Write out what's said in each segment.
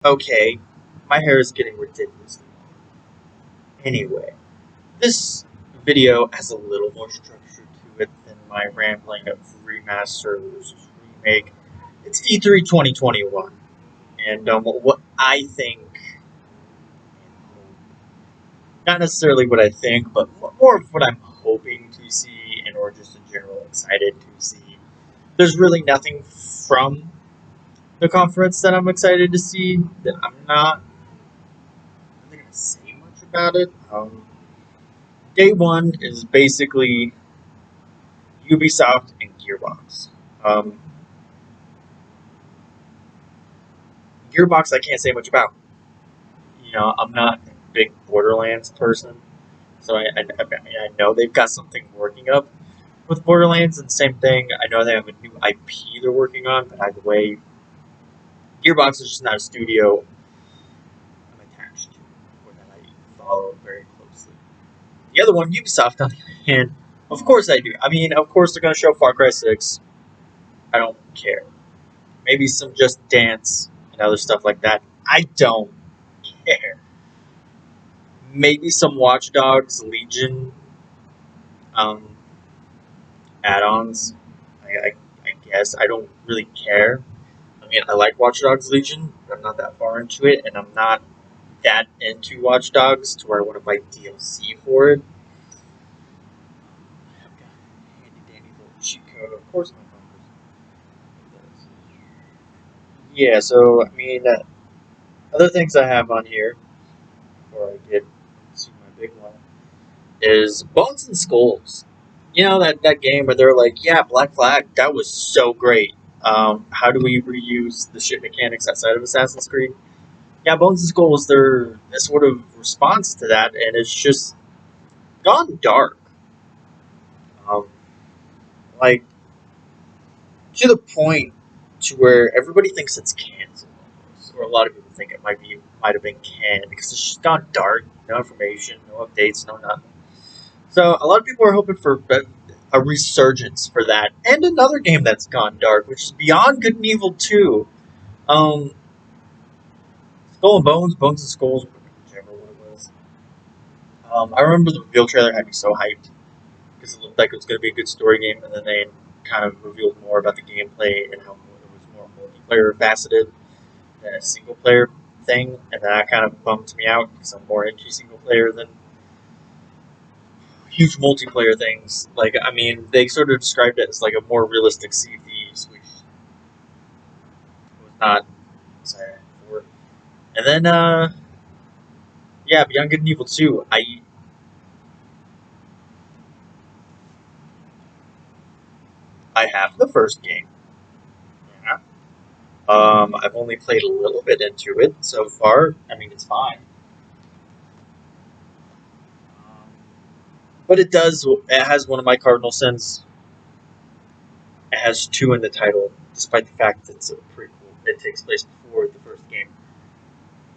Okay, my hair is getting ridiculously long. Anyway, this video has a little more structure to it than my rambling of remaster versus remake. It's E3 2021, and what I think, not necessarily what I think, but more of what I'm hoping to see, and or just in general excited to see. There's really nothing from the conference that I'm excited to see. That I'm not really going to say much about it. Day one is basically Ubisoft and Gearbox. Um, Gearbox, I can't say much about. I'm not a big Borderlands person, so I know they've got something working up with Borderlands, and same thing. I know they have a new IP they're working on, but either way, Gearbox is just not a studio I'm attached to or that I follow very closely. The other one, Ubisoft, on the other hand, of course I do. I mean, of course they're going to show Far Cry 6. I don't care. Maybe some Just Dance and other stuff like that. I don't care. Maybe some Watch Dogs Legion um, add-ons. I guess I don't really care. I mean, I like Watch Dogs Legion, but I'm not that far into it, and I'm not that into Watch Dogs to where I want to buy DLC for it. I've got a handy dandy little cheat code. Of course, my phone does. Yeah, so I mean, other things I have on here before I get to my big one is Bones and Skulls. That game where they're like, yeah, Black Flag, that was so great. How do we reuse the ship mechanics outside of Assassin's Creed? Yeah, Bones and Skulls, they're a sort of response to that, and it's just gone dark. Um, like, to the point to where everybody thinks it's canceled, almost, or a lot of people think it might have been canned because it's just gone dark. No information, no updates, no nothing. So a lot of people are hoping for a resurgence for that, and another game that's gone dark, which is Beyond Good and Evil 2. Um, Skull and Bones, Bones and Skulls, whichever one it was. I remember the reveal trailer had me so hyped because it looked like it was going to be a good story game, and then they kind of revealed more about the gameplay and how it was more multiplayer faceted than a single player thing, and that kind of bummed me out because I'm more into single player than huge multiplayer things. Like, I mean, they sort of described it as like a more realistic Sea of Thieves, which was not excited for. And then, yeah, Beyond Good and Evil 2. I have the first game. Yeah. I've only played a little bit into it so far. I mean, it's fine. Um, but it has one of my cardinal sins. It has two in the title, despite the fact that it's a prequel. It takes place before the first game.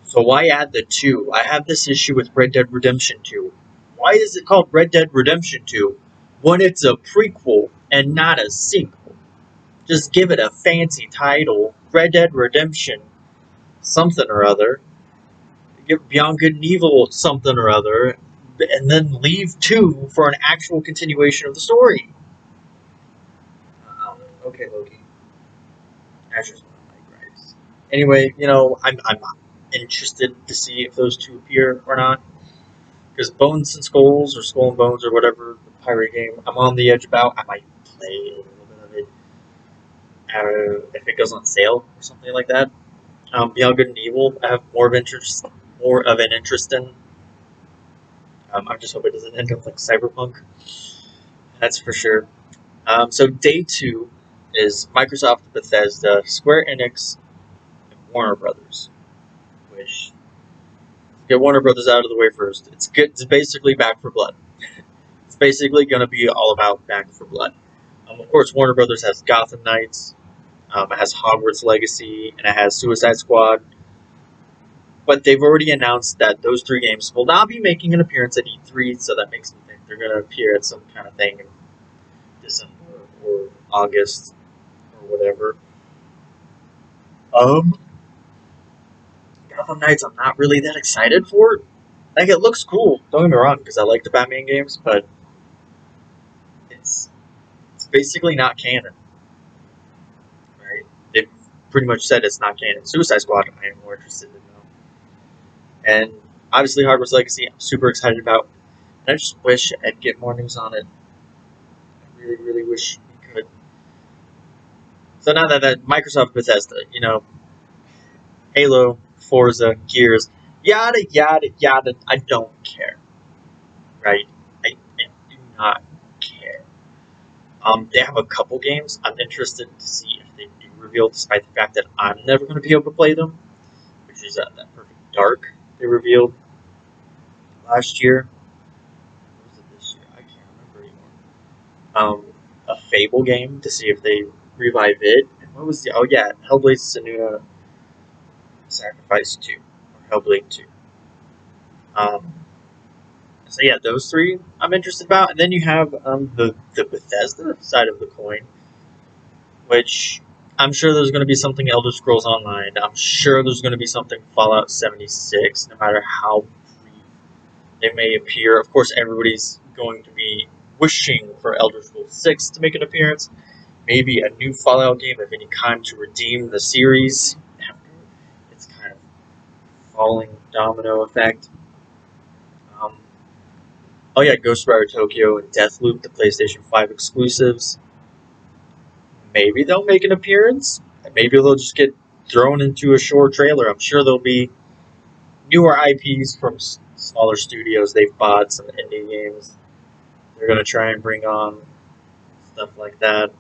So why add the two? I have this issue with Red Dead Redemption 2. Why is it called Red Dead Redemption 2 when it's a prequel and not a sequel? Just give it a fancy title, Red Dead Redemption something or other. Give Beyond Good and Evil something or other, and then leave 2 for an actual continuation of the story. Okay, Loki. That's just one of my gripes. Anyway, I'm interested to see if those two appear or not. Because Bones and Skulls, or Skull and Bones, or whatever, the pirate game, I'm on the edge about. I might play a little bit of it if it goes on sale or something like that. Beyond Good and Evil, I have more of an interest in. I just hope it doesn't end up like Cyberpunk. That's for sure. So day two is Microsoft, Bethesda, Square Enix, and Warner Brothers. Which get Warner Brothers out of the way first. It's good. It's basically Back for Blood. It's basically going to be all about Back for Blood. Of course, Warner Brothers has Gotham Knights, it has Hogwarts Legacy, and it has Suicide Squad. But they've already announced that those three games will not be making an appearance at E3, so that makes me think they're going to appear at some kind of thing in December or August or whatever. Um, Gotham Knights, I'm not really that excited for. Like, it looks cool. Don't get me wrong, because I like the Batman games, but it's basically not canon, right? They've pretty much said it's not canon. Suicide Squad, I am more interested in though. And obviously, Hogwarts Legacy, I'm super excited about. And I just wish I'd get more news on it. I really, really wish we could. So now that Microsoft, Bethesda, Halo, Forza, Gears, yada yada yada, I don't care, right? I do not care. They have a couple games I'm interested to see if they do reveal, despite the fact that I'm never going to be able to play them, which is that Perfect Dark they revealed last year. Or was it this year? I can't remember anymore. A Fable game to see if they revive it. And what was the? Oh yeah, Hellblade: Senua Sacrifice 2 or Hellblade 2. Um, so yeah, those three I'm interested about, and then you have the Bethesda side of the coin, which I'm sure there's going to be something Elder Scrolls Online. I'm sure there's going to be something Fallout 76, no matter how brief they may appear. Of course, everybody's going to be wishing for Elder Scrolls 6 to make an appearance. Maybe a new Fallout game of any kind to redeem the series after its kind of falling domino effect. Um, oh yeah, Ghostwire Tokyo and Deathloop, the PlayStation 5 exclusives. Maybe they'll make an appearance. Maybe they'll just get thrown into a short trailer. I'm sure there'll be newer IPs from smaller studios they've bought, some indie games. They're going to try and bring on stuff like that.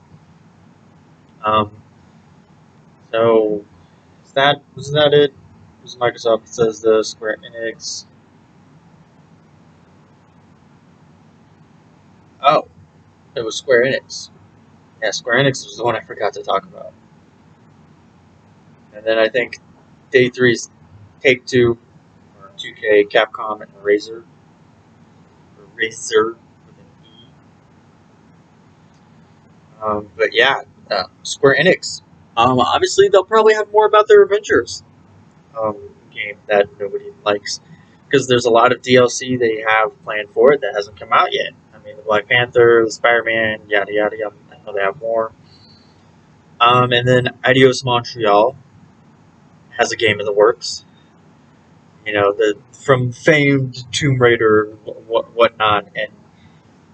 So, was that it? It was Microsoft. It says the Square Enix. Oh, it was Square Enix. Yeah, Square Enix was the one I forgot to talk about. And then I think Day 3's Take Two, or 2K, Capcom, and Razer. Or Razer with an E. But yeah, Square Enix. Obviously, they'll probably have more about their Avengers game that nobody likes. Because there's a lot of DLC they have planned for it that hasn't come out yet. I mean, the Black Panther, the Spider-Man, yada yada yada. I know they have more. And then Adios Montreal has a game in the works. From famed Tomb Raider whatnot, and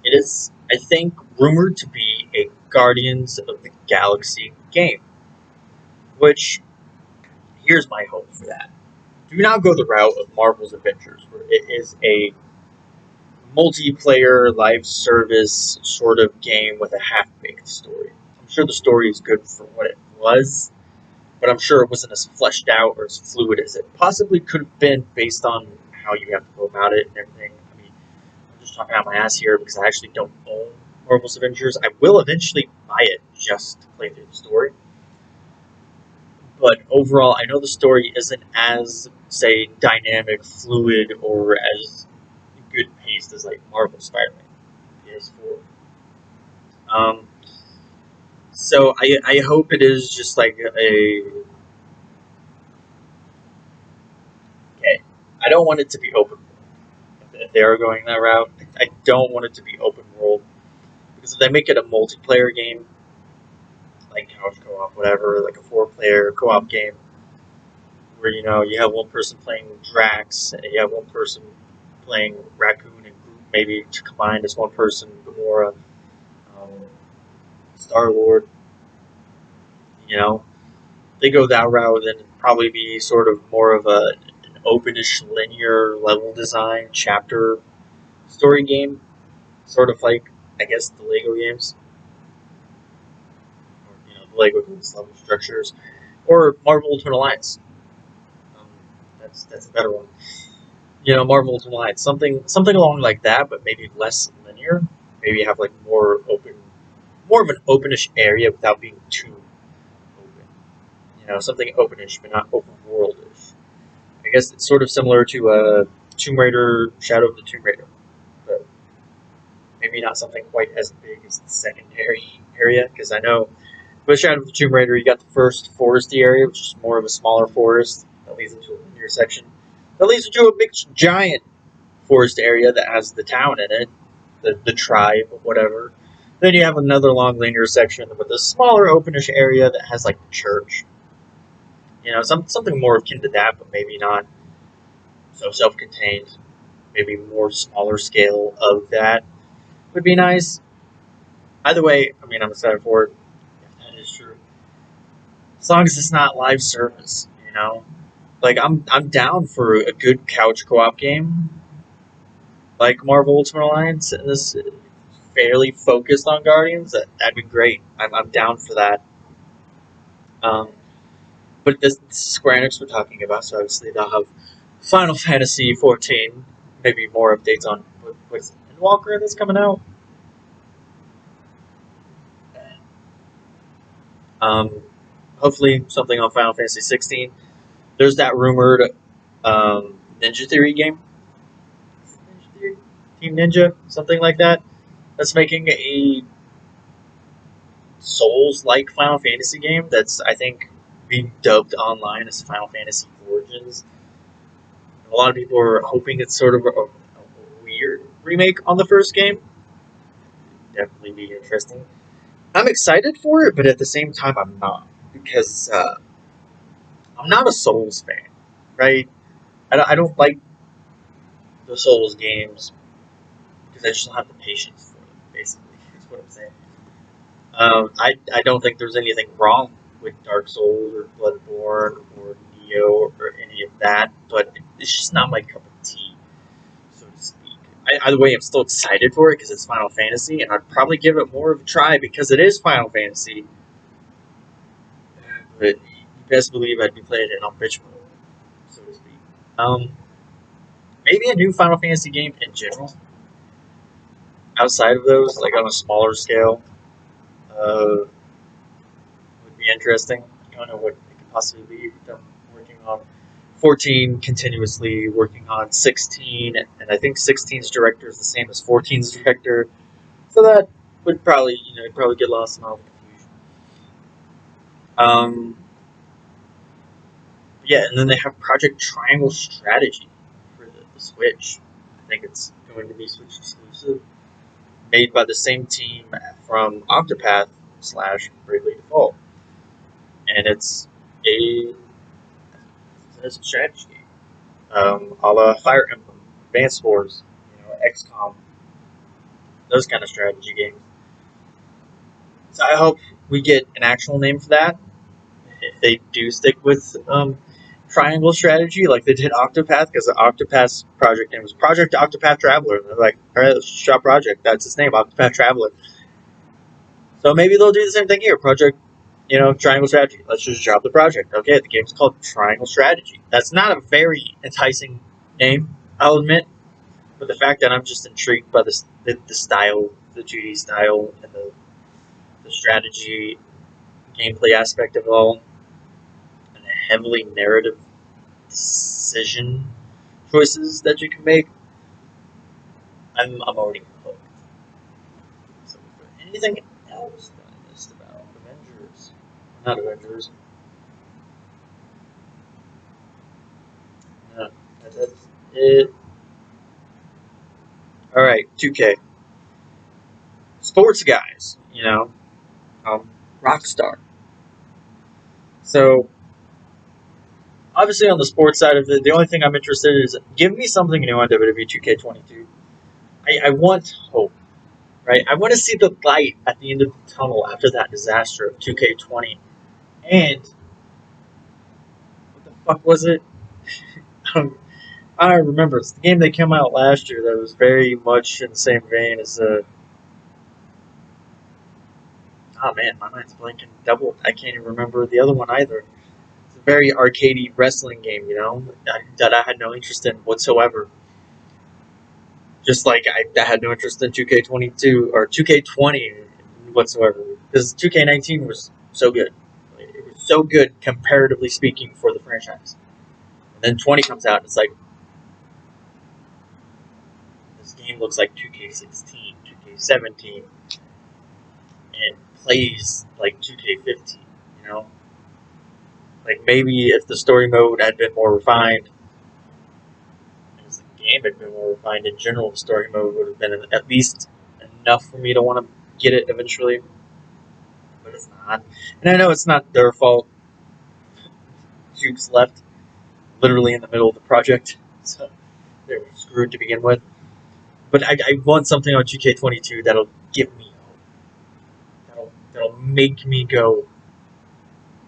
it is, I think, rumored to be a Guardians of the Galaxy game. Which, here's my hope for that. Do not go the route of Marvel's Avengers, where it is a multiplayer live service sort of game with a half-baked story. I'm sure the story is good for what it was, but I'm sure it wasn't as fleshed out or as fluid as it possibly could have been based on how you have to go about it and everything. I mean, I'm just talking out my ass here because I actually don't own Marvel's Avengers. I will eventually buy it just to play through the story. But overall, I know the story isn't as, say, dynamic, fluid, or as good paced as like Marvel Spider-Man PS4. Um, so I hope it is just like a. Okay, I don't want it to be open world. If they are going that route, I don't want it to be open world because if they make it a multiplayer game, like couch co-op, whatever, like a 4-player co-op game, where you have one person playing Drax and you have one person playing Raccoon and Groot, maybe combined as one person, Gamora, Star Lord. They go that route, then it'd probably be sort of more of an openish linear level design chapter story game, sort of like I guess the Lego games, or the Lego games level structures, or Marvel Ultimate Alliance. Um, that's a better one. Marvel Ultimate Alliance, something along like that, but maybe less linear. Maybe have like more of an openish area without being too open. Something openish but not open worldish. I guess it's sort of similar to Tomb Raider, Shadow of the Tomb Raider, but maybe not something quite as big as the secondary area. Because I know with Shadow of the Tomb Raider, you got the first foresty area, which is more of a smaller forest that leads into a linear intersection that leads into a big giant forest area that has the town in it, the tribe, whatever. Then you have another long linear section with a smaller openish area that has like the church. Something more akin to that, but maybe not so self-contained. Maybe more smaller scale of that would be nice. Either way, I mean, I'm excited for it. If that is true, as long as it's not live service. Like I'm down for a good couch co-op game, like Marvel Ultimate Alliance, and this fairly focused on Guardians. That'd be great. I'm down for that. Um, but this Square Enix we're talking about, so obviously they'll have Final Fantasy 14, maybe more updates on what's Walker that's coming out. Um, Hopefully something on Final Fantasy 16. There's that rumored Ninja Theory game, Ninja Theory? Team Ninja, something like that. That's making a Souls-like Final Fantasy game. That's I think being dubbed online as Final Fantasy Origins. A lot of people are hoping it's sort of a weird remake on the first game. Definitely be interesting. I'm excited for it, but at the same time, I'm not because I'm not a Souls fan, right? I don't like the Souls games because I just don't have the patience for them. Basically, is what I'm saying. I don't think there's anything wrong with Dark Souls or Bloodborne or Neo or any of that, but it's just not my cup of tea, so to speak. Either way, I'm still excited for it because it's Final Fantasy, and I'd probably give it more of a try because it is Final Fantasy. But you best believe I'd be playing it on bitch mode, so to speak. Um, Maybe a new Final Fantasy game in general, outside of those, like on a smaller scale, would be interesting. I don't know what it could possibly be. I'm working on 14 continuously, working on 16, and I think 16's director is the same as 14's director, so that would probably, probably get lost in all the confusion. Um, yeah, and then they have Project Triangle Strategy for the Switch. I think it's going to be Switch exclusive, made by the same team from Octopath slash Bravely Default, and it's a strategy game, a la Fire Emblem, Advance Wars, XCOM, those kind of strategy games. So I hope we get an actual name for that. If they do stick with triangle strategy like they did Octopath, because the Octopath project name was Project Octopath Traveler. And they're like, all right, let's just drop Project. That's its name, Octopath Traveler. So maybe they'll do the same thing here, Project, Triangle Strategy. Let's just drop the project. Okay, the game's called Triangle Strategy. That's not a very enticing name, I'll admit, but the fact that I'm just intrigued by the style, the 2D style, and the strategy gameplay aspect of it all, and the heavily narrative decision choices that you can make, I'm already hooked. So, anything else that I missed about Avengers? Not Avengers. No, that's it. All right, 2K. Sports guys, Rockstar. So, obviously, on the sports side of it, the only thing I'm interested in is give me something new on WWE 2K22. I want hope, right? I want to see the light at the end of the tunnel after that disaster of 2K20. And what the fuck was it? I remember it's the game that came out last year that was very much in the same vein as oh man, my mind's blanking double. I can't even remember the other one either. It's a very arcadey wrestling game, that I had no interest in whatsoever. Just like I had no interest in 2K22 or 2K20 whatsoever, because 2K19 was so good. It was so good comparatively speaking for the franchise. And then 20 comes out and it's like, this game looks like 2K16, 2K17, and plays like 2K15, you know? Like maybe if the story mode had been more refined, game had been more refined in general, the story mode would have been at least enough for me to want to get it eventually. But it's not. And I know it's not their fault. Jukes left literally in the middle of the project, so they were screwed to begin with. But I want something on 2K22 that'll give me hope. That'll make me go,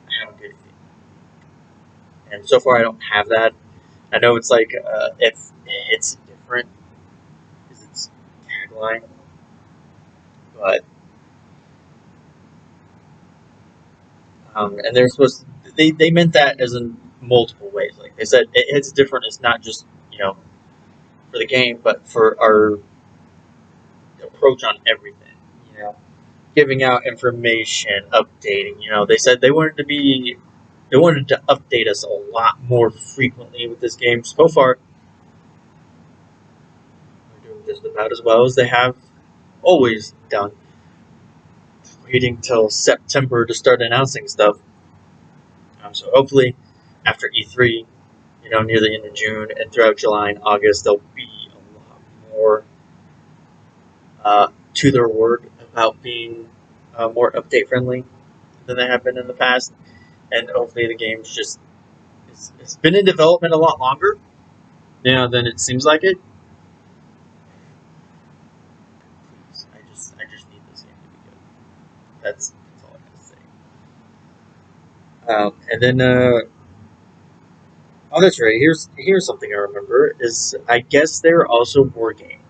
I have a good feeling. And so far, I don't have that. I know it's like if it's different because it's tagline, but and they're supposed to, they meant that as in multiple ways. Like they said, it's different. It's not just for the game, but for our approach on everything. You know, giving out information, updating. They said they wanted to update us a lot more frequently with this game. So far, they're doing just about as well as they have always done. Waiting till September to start announcing stuff. So hopefully, after E3, near the end of June and throughout July and August, there'll be a lot more to their word about being more update friendly than they have been in the past. And hopefully, the game's just it's been in development a lot longer, than it seems like it. Please, I just need this game to be good. That's all I have to say. And then oh, that's right. Here's something I remember is I guess they're also working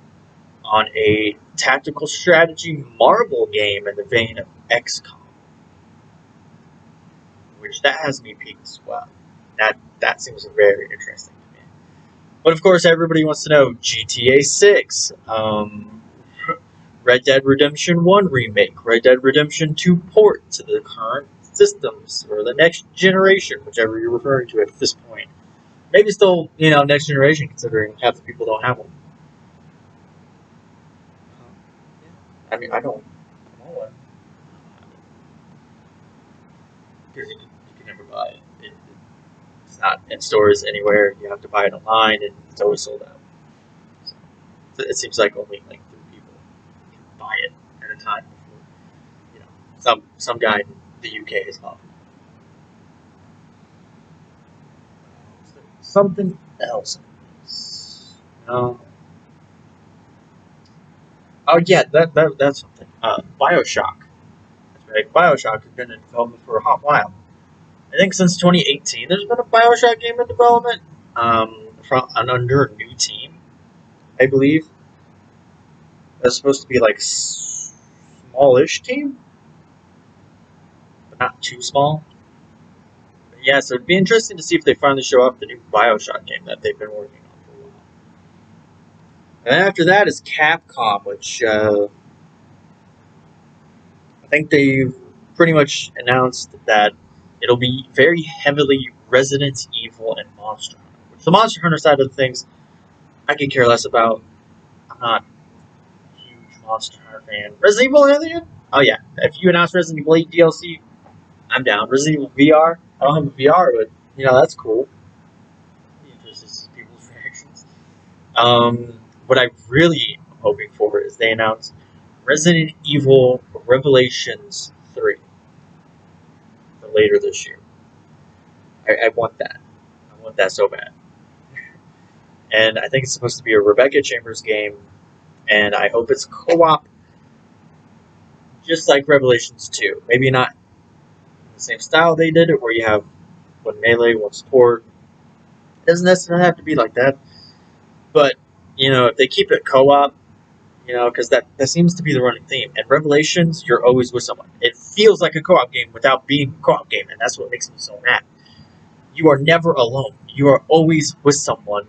on a tactical strategy marble game in the vein of XCOM, which that has me peaked as well. That seems very interesting to me. But of course, everybody wants to know GTA 6, Red Dead Redemption 1 remake, Red Dead Redemption 2 port to the current systems or the next generation, whichever you're referring to at this point. Maybe still, next generation, considering half the people don't have one. I mean, I don't want one. Because you can never buy it. It's not in stores anywhere. You have to buy it online, and it's always sold out. So it seems like only like 3 people can buy it at a time before, some guy in the UK has bought it. Something else. No. Oh yeah, that's something. Bioshock. That's right. Bioshock has been in development for a hot while. I think since 2018, there's been a Bioshock game in development. From under a new team, I believe. That's supposed to be like smallish team, but not too small. But yeah, so it'd be interesting to see if they finally show up the new Bioshock game that they've been working on for a while. And after that is Capcom, which I think they've pretty much announced that it'll be very heavily Resident Evil and Monster Hunter. Which the Monster Hunter side of things, I could care less about. I'm not a huge Monster Hunter fan. Resident Evil, Alien? Oh yeah, if you announce Resident Evil 8 DLC, I'm down. Resident Evil VR, I don't have a VR, but that's cool. I'm interested to see people's reactions. What I really am hoping for is they announce Resident Evil Revelations 3 for later this year. I want that. I want that so bad. And I think it's supposed to be a Rebecca Chambers game, and I hope it's co-op, just like Revelations 2. Maybe not in the same style they did it, where you have one melee, one support. It doesn't necessarily have to be like that. But, if they keep it co-op, because that seems to be the running theme. And Revelations, you're always with someone. It feels like a co-op game without being a co-op game, and that's what makes me so mad. You are never alone. You are always with someone,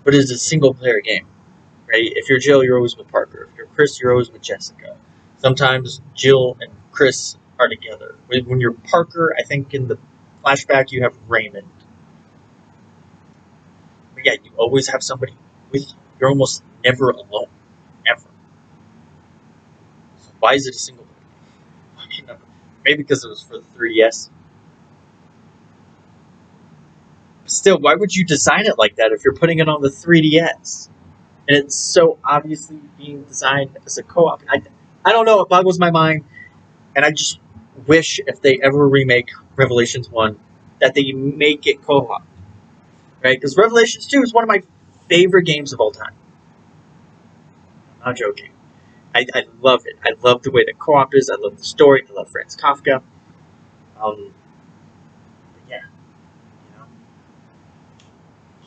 but it's a single-player game, right? If you're Jill, you're always with Parker. If you're Chris, you're always with Jessica. Sometimes Jill and Chris are together. When you're Parker, I think in the flashback you have Raymond. But yeah, you always have somebody with you. You're almost never alone. Ever. So why is it a single player? Maybe because it was for the 3DS. Still, why would you design it like that if you're putting it on the 3DS? And it's so obviously being designed as a co-op. I don't know, it boggles my mind, and I just wish if they ever remake Revelations 1 that they make it co-op. Right? Because Revelations 2 is one of my favorite games of all time. I'm not joking. I love it. I love the way the co-op is. I love the story. I love Franz Kafka. But yeah, you know,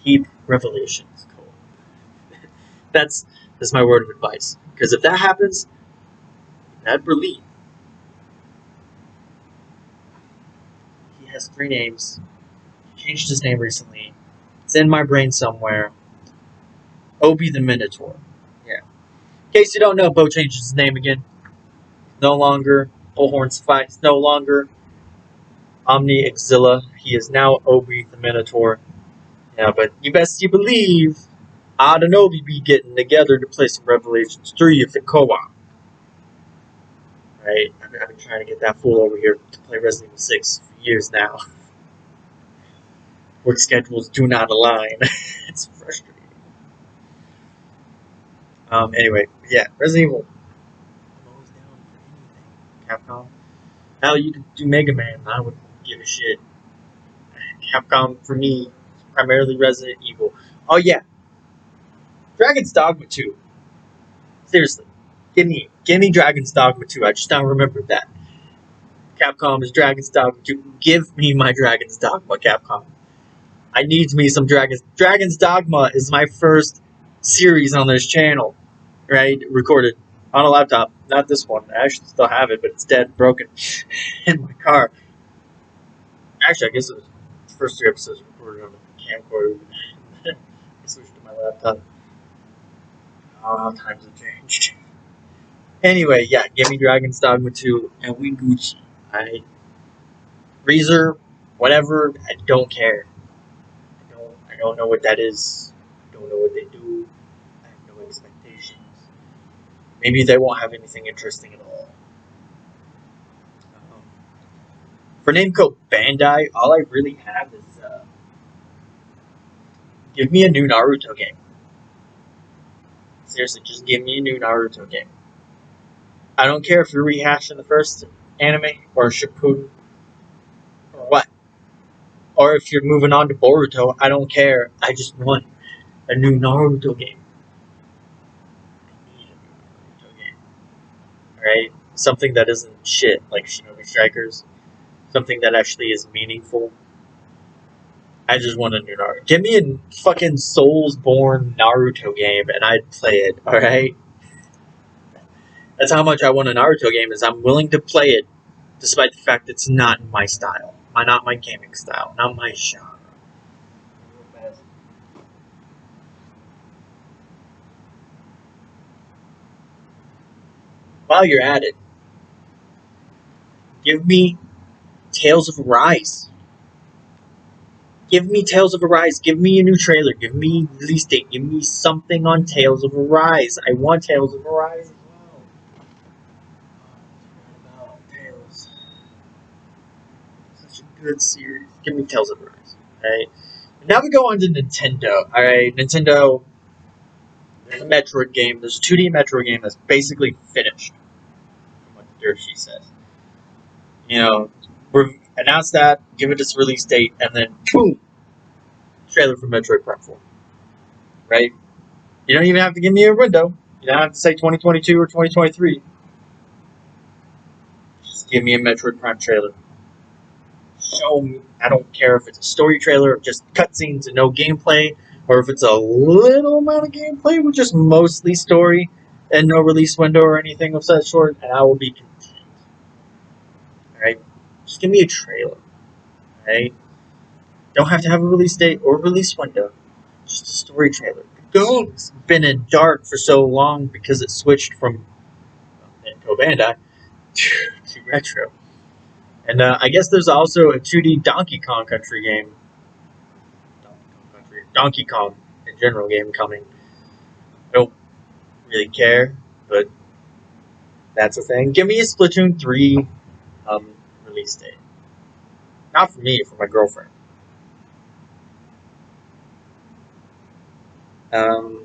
keep Revelations co-op. that's my word of advice. Because if that happens, I'd believe. He has 3 names. He changed his name recently. It's in my brain somewhere. Obi the Minotaur. Yeah. In case you don't know, Bo changed his name again. No longer Bullhorn Suffice. No longer Omni Exilla. He is now Obi the Minotaur. Yeah, but you believe Odd and Obi be getting together to play some Revelations 3 if it co-op. Right? I've been trying to get that fool over here to play Resident Evil 6 for years now. Work schedules do not align. It's frustrating. Anyway, yeah, Resident Evil. I'm always down for anything. Capcom. Hell, you could do Mega Man. I wouldn't give a shit. Capcom, for me, is primarily Resident Evil. Oh, yeah. Dragon's Dogma 2. Seriously. Give me Dragon's Dogma 2. I just now remembered that. Capcom is Dragon's Dogma 2. Give me my Dragon's Dogma, Capcom. I need me some Dragon's Dogma is my first series on this channel. Right? Recorded on a laptop. Not this one. I actually still have it, but it's dead, broken in my car. Actually, I guess it was the first 3 episodes recorded on a camcorder. I switched to my laptop. Oh, how times have changed. Anyway, yeah, give me Dragon's Dogma 2 and we Gucci. Reezer, whatever, I don't care. I don't know what that is. I don't know what they do. I have no expectations. Maybe they won't have anything interesting at all. For Namco Bandai, all I really have is give me a new Naruto game. Seriously, just give me a new Naruto game. I don't care if you're rehashing the first anime or Shippuden or what. Or if you're moving on to Boruto, I don't care. I just want a new Naruto game. I need a new Naruto game. Alright? Something that isn't shit like Shinobi Strikers. Something that actually is meaningful. I just want a new Naruto. Give me a fucking Soulsborne Naruto game and I'd play it, alright? That's how much I want a Naruto game, is I'm willing to play it despite the fact it's not my style. Not my gaming style. Not my genre. While you're at it, give me Tales of Arise. Give me Tales of Arise. Give me a new trailer. Give me release date. Give me something on Tales of Arise. I want Tales of Arise as well. Oh, Tales. Such a good series. Give me Tales of Arise. Alright. Now we go on to Nintendo. Alright, Nintendo. There's a Metroid game. There's a 2D Metroid game that's basically finished. From what the dirt sheet says. You know, announce that, give it its release date, and then boom! Trailer for Metroid Prime 4. Right? You don't even have to give me a window. You don't have to say 2022 or 2023. Just give me a Metroid Prime trailer. Show me. I don't care if it's a story trailer, just cutscenes and no gameplay, or if it's a little amount of gameplay with just mostly story and no release window or anything of such sort, and I will be content. Alright? Just give me a trailer. Alright? Don't have to have a release date or release window. Just a story trailer. The game's been in dark for so long because it switched from Namco Bandai to retro. And I guess there's also a 2D Donkey Kong Country game. Donkey Kong in general game coming. I don't really care, but that's a thing. Give me a Splatoon 3 release date. Not for me, for my girlfriend. What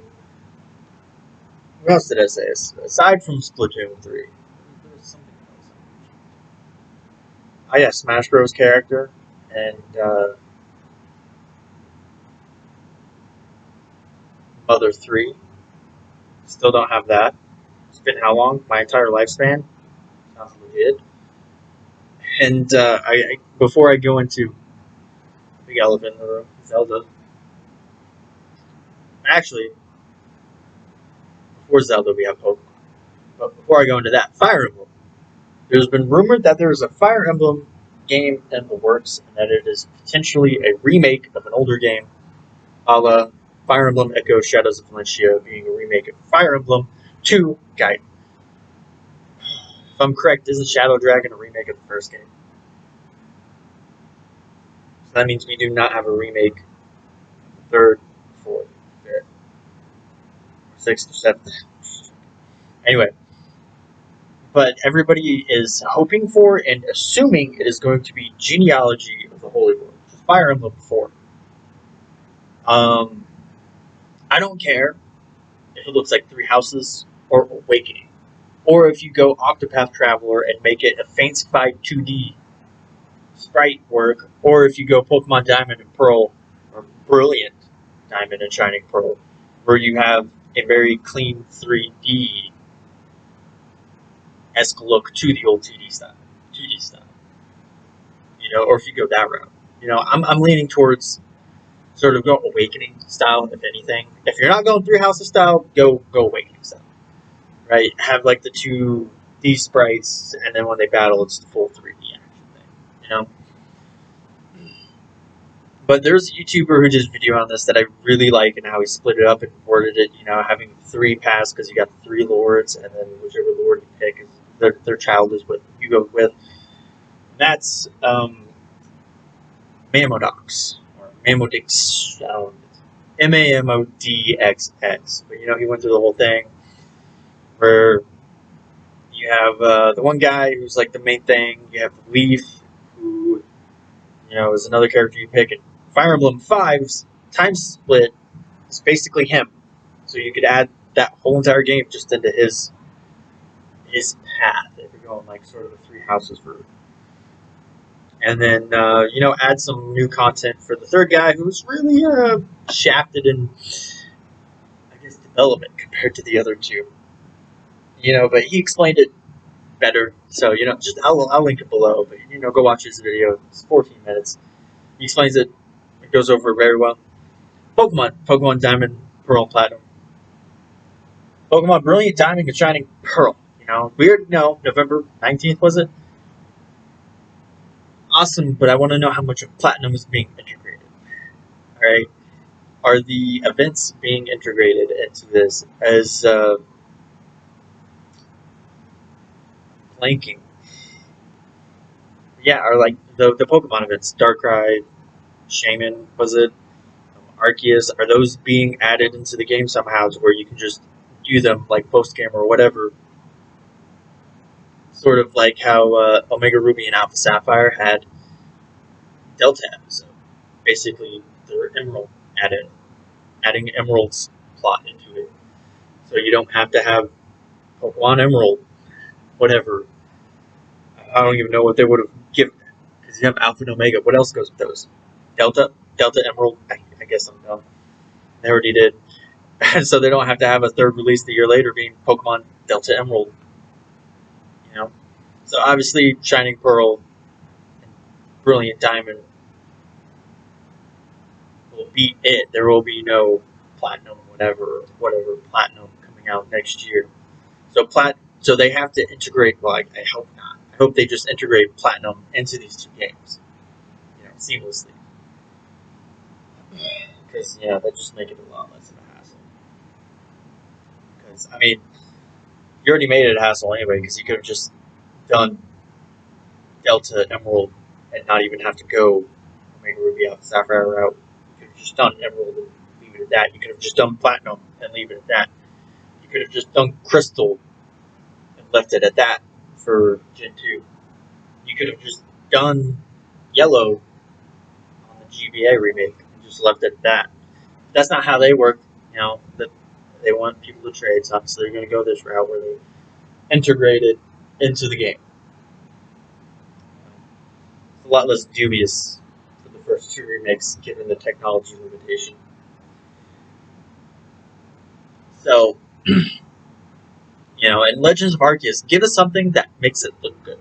else did I say? Aside from Splatoon 3, there was something else. Oh yeah, Smash Bros. Character and Mother 3. Still don't have that. It's been how long? My entire lifespan. Sounds legit. And before I go into big elephant in the room, Zelda. Actually, before Zelda, we have Pokemon. But before I go into that, Fire Emblem. There's been rumored that there is a Fire Emblem game in the works, and that it is potentially a remake of an older game, a la Fire Emblem Echo Shadows of Valencia being a remake of Fire Emblem 2 Gaiden. If I'm correct, isn't Shadow Dragon a remake of the first game? So that means we do not have a remake of the third, fourth, fifth, sixth, or seventh. Anyway, but everybody is hoping for and assuming it is going to be Genealogy of the Holy War, which is Fire Emblem 4. I don't care if it looks like Three Houses or Awakening, or if you go Octopath Traveler and make it a fancified 2D sprite work, or if you go Pokemon Diamond and Pearl, or Brilliant Diamond and Shining Pearl, where you have a very clean 3D esque look to the old 2D style. Or if you go that route. I'm leaning towards sort of go Awakening style, if anything. If you're not going Three Houses style, go Awakening style. Right? Have like the 2D sprites, and then when they battle, it's the full 3D action thing. But there's a YouTuber who did a video on this that I really like, and how he split it up and worded it, having 3 paths because you got 3 lords, and then whichever lord you pick is their child is what you go with. That's Mamodox, or Mamodix, Mamodxx. But he went through the whole thing where you have the one guy who's like the main thing. You have Leaf, who is another character you pick. And Fire Emblem 5's time split is basically him, so you could add that whole entire game just into his path if you're going like sort of a Three Houses route. And then, add some new content for the third guy, who's really shafted in, I guess, development compared to the other 2. But he explained it better. So, I'll link it below. But, go watch his video. It's 14 minutes. He explains it. It goes over it very well. Pokemon Diamond, Pearl, and Platinum. Pokemon Brilliant Diamond and Shining Pearl. Weird, November 19th, was it? Awesome, but I want to know how much of Platinum is being integrated. Alright? Are the events being integrated into this as blanking? Yeah, or like the Pokemon events, Darkrai, Shaman, was it? Arceus, are those being added into the game somehow to where you can just do them like post game or whatever? Sort of like how Omega Ruby and Alpha Sapphire had Delta episode. Basically, their Emerald adding Emerald's plot into it. So you don't have to have Pokemon Emerald, whatever. I don't even know what they would have given, because you have Alpha and Omega. What else goes with those? Delta Emerald. I guess I'm dumb. They already did. And so they don't have to have a third release the year later being Pokemon Delta Emerald. So obviously Shining Pearl and Brilliant Diamond will be it. There will be no Platinum, whatever Platinum coming out next year. So they have to integrate. Well, I hope not. I hope they just integrate Platinum into these 2 games, seamlessly. Because that just make it a lot less of a hassle. Because you already made it a hassle anyway. Because you could have just done Delta Emerald and not even have to go Omega Ruby Alpha Sapphire route. You could have just done Emerald and leave it at that. You could have just done Platinum and leave it at that. You could have just done Crystal and left it at that for Gen 2. You could have just done Yellow on the GBA remake and just left it at that. That's not how they work. that they want people to trade, so obviously they're going to go this route where they integrate it into the game. It's a lot less dubious for the first two remakes, given the technology limitation. So, in Legends of Arceus, give us something that makes it look good.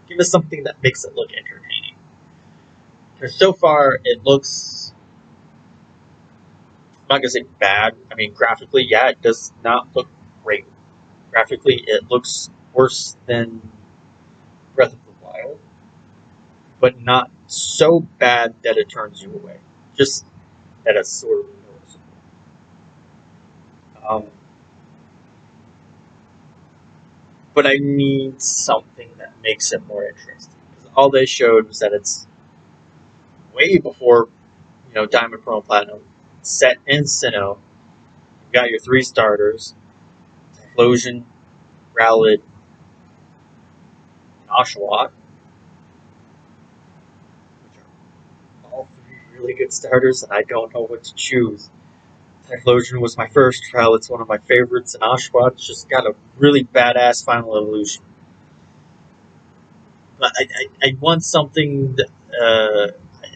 Give us something that makes it look entertaining. Because so far, it looks, I'm not going to say bad. I mean, graphically, yeah, it does not look great. Graphically, it looks worse than Breath of the Wild, but not so bad that it turns you away. Just that it's sort of noticeable. But I need something that makes it more interesting. Because all they showed was that it's way before, Diamond, Pearl, and Platinum, set in Sinnoh. You've got your three starters: Typhlosion, Rowlet, and Oshawott, which are all three really good starters, and I don't know what to choose. Typhlosion was my first trial. It's one of my favorites, and Oshawott just got a really badass final evolution. But I want something that,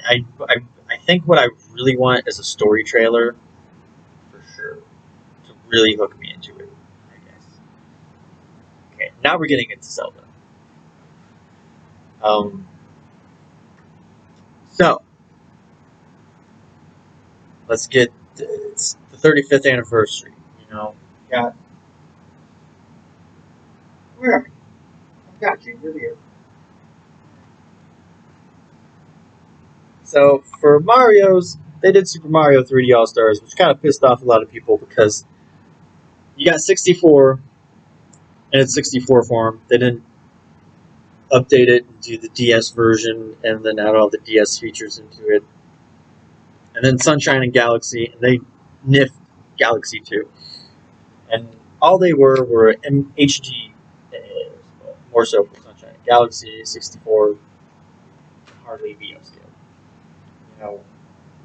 I think what I really want is a story trailer, for sure, to really hook me into it, I guess. Okay, now we're getting into Zelda. Um, so, let's get, it's the 35th anniversary, got, where are you? I've got you, you're here. So, for Mario's, they did Super Mario 3D All-Stars, which kind of pissed off a lot of people because you got 64 in its 64 form. They didn't update it and do the DS version and then add all the DS features into it. And then Sunshine and Galaxy, and they niffed Galaxy 2. And all they were HD, more so for Sunshine and Galaxy, 64, hardly be upscale.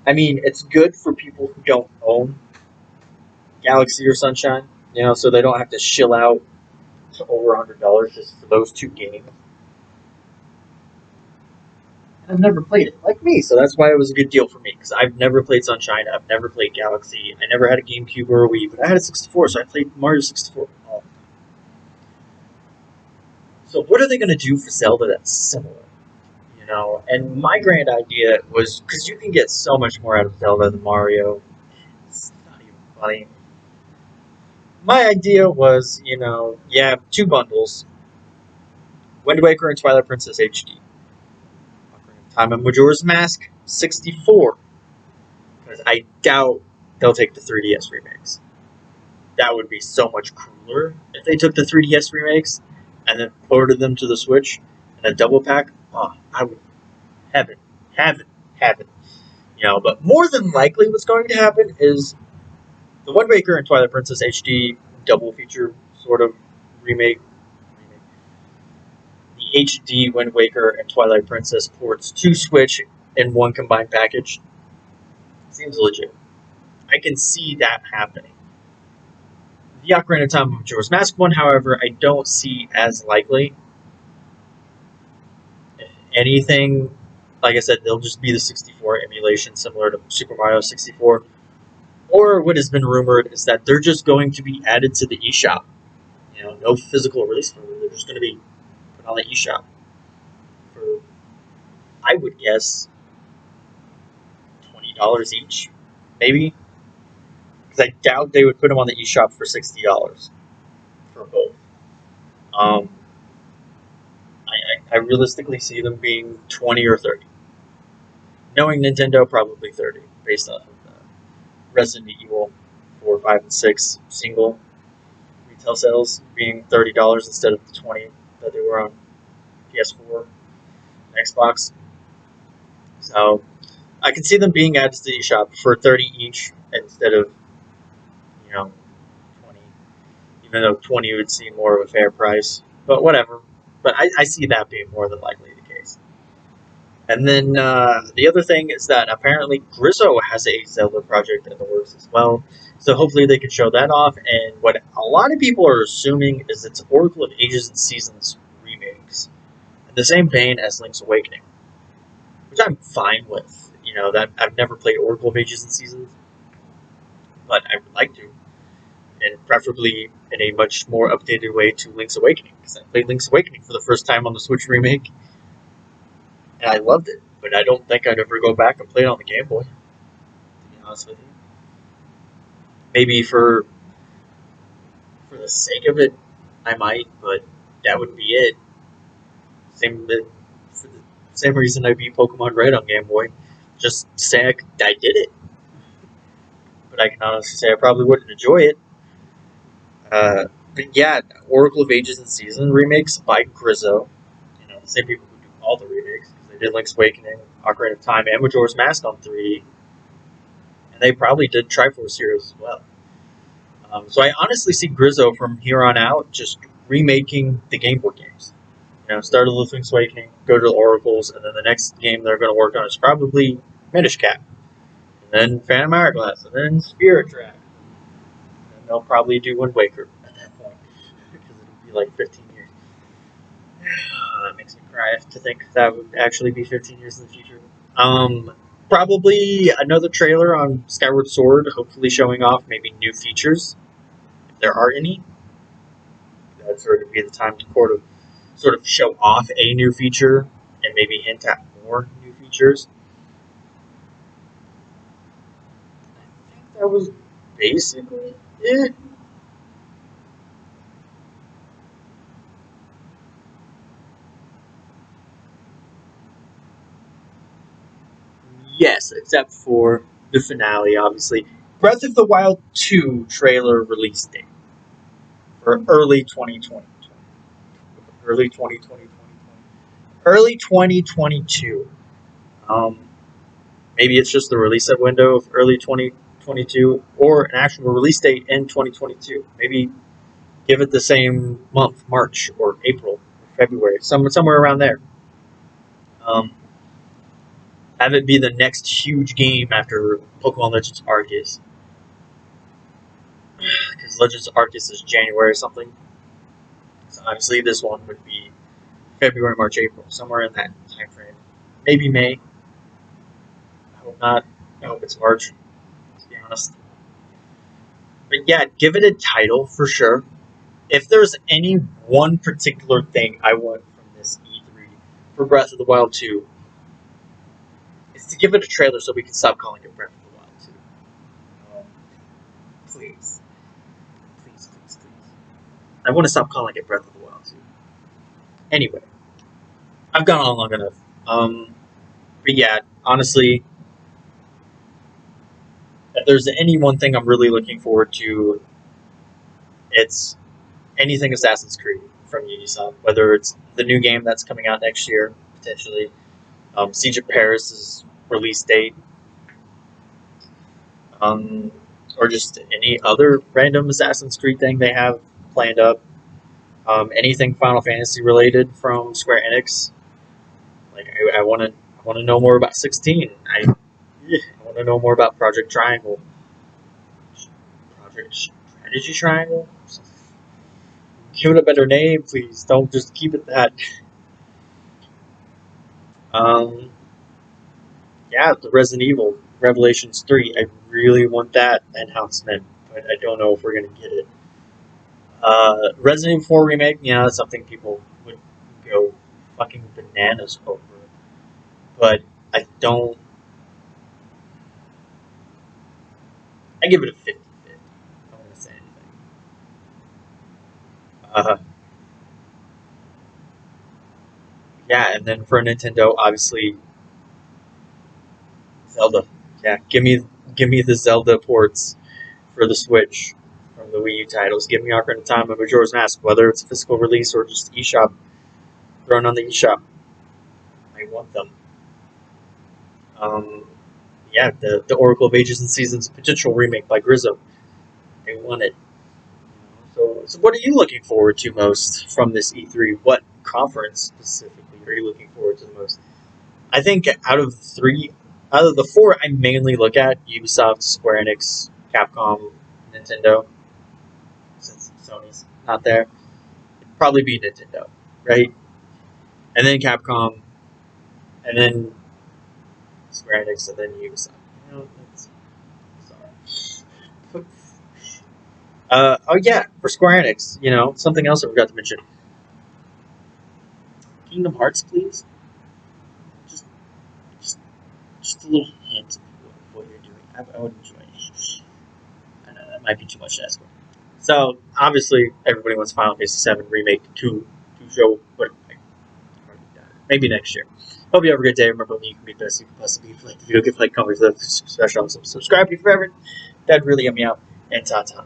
I mean, it's good for people who don't own Galaxy or Sunshine, so they don't have to shill out to over $100 just for those two games. I've never played it, like me, so that's why it was a good deal for me, because I've never played Sunshine, I've never played Galaxy, I never had a GameCube or a Wii, but I had a 64, so I played Mario 64 all the time. So what are they going to do for Zelda that's similar? And my grand idea was, because you can get so much more out of Zelda than Mario, it's not even funny. My idea was, you have two bundles, Wind Waker and Twilight Princess HD. Time of Majora's Mask 64. Because I doubt they'll take the 3DS remakes. That would be so much cooler if they took the 3DS remakes and then ported them to the Switch in a double pack. Oh, I would have it. But more than likely what's going to happen is the Wind Waker and Twilight Princess HD double feature sort of remake. The HD Wind Waker and Twilight Princess ports to Switch in one combined package. Seems legit. I can see that happening. The Ocarina of Time of Majora's Mask one, however, I don't see as likely. If anything, like I said, they'll just be the 64 emulation similar to Super Mario 64. Or what has been rumored is that they're just going to be added to the eShop. No physical release for them. They're just going to be put on the eShop for, I would guess, $20 each, maybe. Because I doubt they would put them on the eShop for $60 for both. I realistically see them being 20 or 30. Knowing Nintendo, probably 30, based off of Resident Evil 4, 5, and 6 single retail sales being $30 instead of the 20 that they were on PS4 and Xbox. So I can see them being added to the eShop for 30 each instead of 20. Even though 20 would seem more of a fair price, but whatever. But I see that being more than likely the case. And then the other thing is that apparently Grizzo has a Zelda project in the works as well. So hopefully they can show that off. And what a lot of people are assuming is it's Oracle of Ages and Seasons remakes, in the same vein as Link's Awakening, which I'm fine with. You know, that I've never played Oracle of Ages and Seasons, but I would like to, and preferably in a much more updated way to Link's Awakening, because I played Link's Awakening for the first time on the Switch remake, and I loved it. But I don't think I'd ever go back and play it on the Game Boy, to be honest with you. Maybe for the sake of it, I might, but that would be it. Same for the same reason I beat Pokemon Red on Game Boy. Just to say I did it, but I can honestly say I probably wouldn't enjoy it. But yeah, Oracle of Ages and Seasons remakes by Grizzo. You know, the same people who do all the remakes. They did Link's Awakening, Ocarina of Time, and Majora's Mask on 3. And they probably did Triforce Heroes as well. So I honestly see Grizzo from here on out just remaking the Game Boy games. You know, start with Link's Awakening, go to the Oracles, and then the next game they're going to work on is probably Minish Cap, and then Phantom Hourglass, and then Spirit Tracks. And they'll probably do Wind Waker at that point, because it'll be like 15 years. That makes me cry to think that would actually be 15 years in the future. Probably another trailer on Skyward Sword, hopefully showing off maybe new features, if there are any. That'd sort of be the time to sort of show off a new feature and maybe hint at more new features. I think that was basically it. Yes, except for the finale, obviously. Breath of the Wild 2 trailer release date for early 2020. Early 2020, early 2022. Um, Maybe it's just the release window of early 2022 or an actual release date in 2022. Maybe give it the same month, March or April or February, somewhere around there. Um, have it be the next huge game after Pokemon Legends Arceus. Because Legends Arceus is January or something. So obviously this one would be February, March, April, somewhere in that time frame. Maybe May. I hope not. I hope it's March, to be honest. But yeah, give it a title for sure. If there's any one particular thing I want from this E3 for Breath of the Wild 2, is to give it a trailer so we can stop calling it Breath of the Wild 2. Please. Please, please, please. I want to stop calling it Breath of the Wild 2. Anyway, I've gone on long enough. But yeah, honestly, if there's any one thing I'm really looking forward to, it's anything Assassin's Creed from Ubisoft. Whether it's the new game that's coming out next year, potentially, Siege of Paris' release date, or just any other random Assassin's Creed thing they have planned up. Anything Final Fantasy related from Square Enix. Like I want to know more about 16. I want to know more about Project Triangle. Project Strategy Triangle. Give it a better name, please. Don't just keep it that. Um, yeah, the Resident Evil Revelations 3. I really want that announcement, but I don't know if we're gonna get it. Resident Evil 4 remake, yeah, that's something people would go fucking bananas over. But I don't. I give it a 50-50. I'm gonna say anything. Uh, yeah, and then for Nintendo, obviously Zelda. Yeah, give me the Zelda ports for the Switch from the Wii U titles. Give me Ocarina of Time and Majora's Mask, whether it's a physical release or just eShop thrown on the eShop. I want them. Um, yeah, the Oracle of Ages and Seasons potential remake by Grizzo. I want it. So what are you looking forward to most from this E3? What conference specifically are you looking forward to the most? I think out of the four, I mainly look at Ubisoft, Square Enix, Capcom, Nintendo. Since Sony's not there, it'd probably be Nintendo, right? And then Capcom, and then Square Enix, and then Ubisoft. You know, that's sorry. Oh yeah, for Square Enix, something else I forgot to mention. Kingdom Hearts, please. Just, just, just a little hint of what you're doing. I would enjoy it. I know that might be too much to ask for. So obviously, everybody wants Final Fantasy VII remake to show, but maybe next year. Hope you have a great day. Remember, you can be the best you can possibly be. If you like the video, give like, comment, subscribe to you forever. That'd really help me out. And ta ta.